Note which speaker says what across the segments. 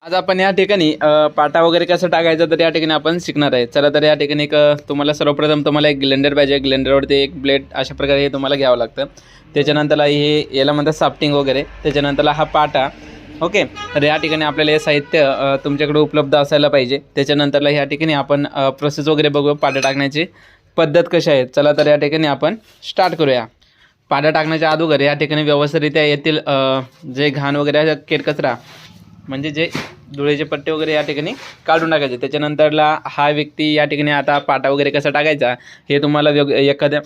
Speaker 1: आज आपण या ठिकाणी पाटा वगैरे कसं टाकायचं तर या ठिकाणी आपण शिकणार आहे. चला तर या ठिकाणी तुम्हाला सर्वप्रथम तुम्हाला एक ग्लेंडर पाहिजे. ग्लेंडरवरती एक ब्लेड अशा प्रकारे हे तुम्हाला घ्यावं लागतं. त्याच्यानंतरला हे याला म्हणतात साफ्टिंग वगैरे. त्याच्यानंतरला हा पाटा. ओके, तर या ठिकाणी आपल्याला हे साहित्य तुमच्याकडे उपलब्ध असायला पाहिजे. त्याच्यानंतरला ह्या ठिकाणी आपण प्रोसेस वगैरे बघू, पाटा टाकण्याची पद्धत कशी आहे. चला तर या ठिकाणी आपण स्टार्ट करूया. पाटा टाकण्याच्या अगोदर या ठिकाणी व्यवस्थितरित्या येथील जे घाण वगैरे आहे, केरकचरा म्हणजे जे धुळेचे पट्टे वगैरे या ठिकाणी काढून टाकायचे. त्याच्यानंतरला हा व्यक्ती या ठिकाणी आता पाटा वगैरे कसा टाकायचा हे तुम्हाला एखाद्या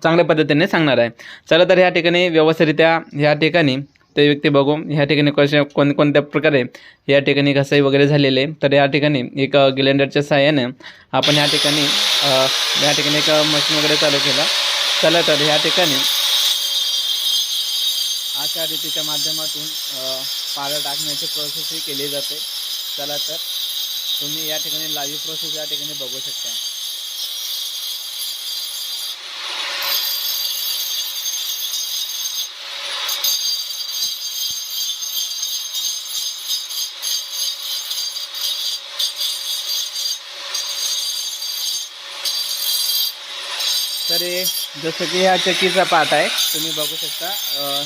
Speaker 1: चांगल्या पद्धतीने सांगणार आहे. चला तर ह्या ठिकाणी व्यवस्थितरित्या ह्या ठिकाणी ते व्यक्ती बघू ह्या ठिकाणी कोणत्या प्रकारे या ठिकाणी घसाई वगैरे झालेले. तर या ठिकाणी एक ग्लेंडरच्या सहाय्याने आपण या ठिकाणी एक मशीन वगैरे चालू केला. चला तर ह्या ठिकाणी अशा रीतीच्या माध्यमातून पाटा टाकण्याची प्रोसेस ही केली जाते. चला तर तुम्ही या ठिकाणी लाईव्ह प्रोसेस या ठिकाणी बघू शकता. तर जसं की ह्या चक्कीचा पार्ट आहे, तुम्ही बघू शकता.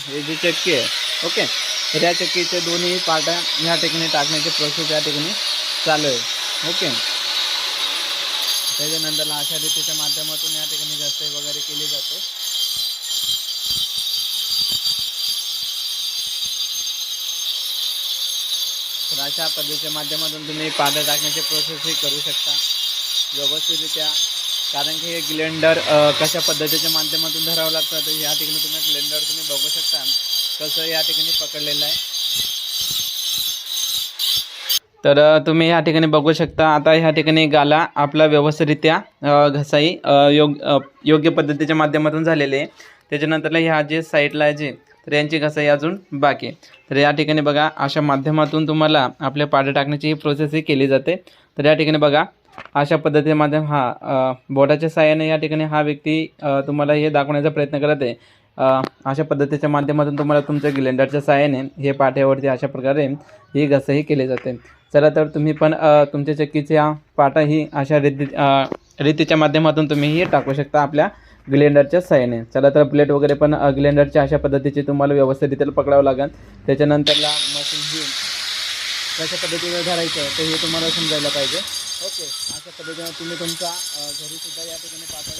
Speaker 1: हे जी चक्की आहे, ओके, तर या चक्कीचे दोन्ही पार्ट ह्या ठिकाणी टाकण्याची प्रोसेस या ठिकाणी चालू आहे. ओके, त्याच्यानंतर अशा रीतीच्या माध्यमातून या ठिकाणी घसाई वगैरे केली जाते. तर अशा पद्धतीच्या माध्यमातून तुम्ही पाटा टाकण्याची प्रोसेस ही करू शकता व्यवस्थितरित्या. कारण की हे ग्लेंडर कशा पद्धतीच्या माध्यमातून धरावं लागतं. तर या ठिकाणी तुम्ही ग्लेंडर तुम्ही बघू शकता कसं या ठिकाणी पकडलेलं आहे. तर तुम्ही या ठिकाणी बघू शकता. आता ह्या ठिकाणी गाला आपला व्यवस्थितरित्या घसाई योग्य पद्धतीच्या माध्यमातून झालेले आहे. त्याच्यानंतरला ह्या जे साईडला आहे जे तर यांची घसाई अजून बाकी आहे. तर या ठिकाणी बघा अशा माध्यमातून तुम्हाला आपल्या पाटा टाकण्याची ही प्रोसेस ही केली जाते. तर या ठिकाणी बघा अशा पद्धतीच्या माध्यम बोटाच्या साहाय्याने या ठिकाणी हा व्यक्ती तुम्हाला हे दाखवण्याचा प्रयत्न करत आहे. अशा पद्धतीच्या माध्यमातून तुम्हाला तुमच्या ग्लेंडरच्या साहाय्याने हे पाट्यावरती अशा प्रकारे ही घसाई केली जाते. चला तर तुम्ही पण तुमच्या चक्कीच्या पाटा ही अशा रीतीच्या माध्यमातून तुम्ही हे टाकू शकता आपल्या ग्लेंडरच्या साहाय्याने. चला तर प्लेट वगैरे पण ग्लेंडरच्या अशा पद्धतीचे तुम्हाला व्यवस्थितरित्या पकडावं लागेल. त्याच्यानंतरला मशीन ही कशा पद्धतीने धरायचं तर हे तुम्हाला समजायला पाहिजे. ओके, अशा पद्धतीने तुम्ही तुमचा घरीसुद्धा या ठिकाणी पाटा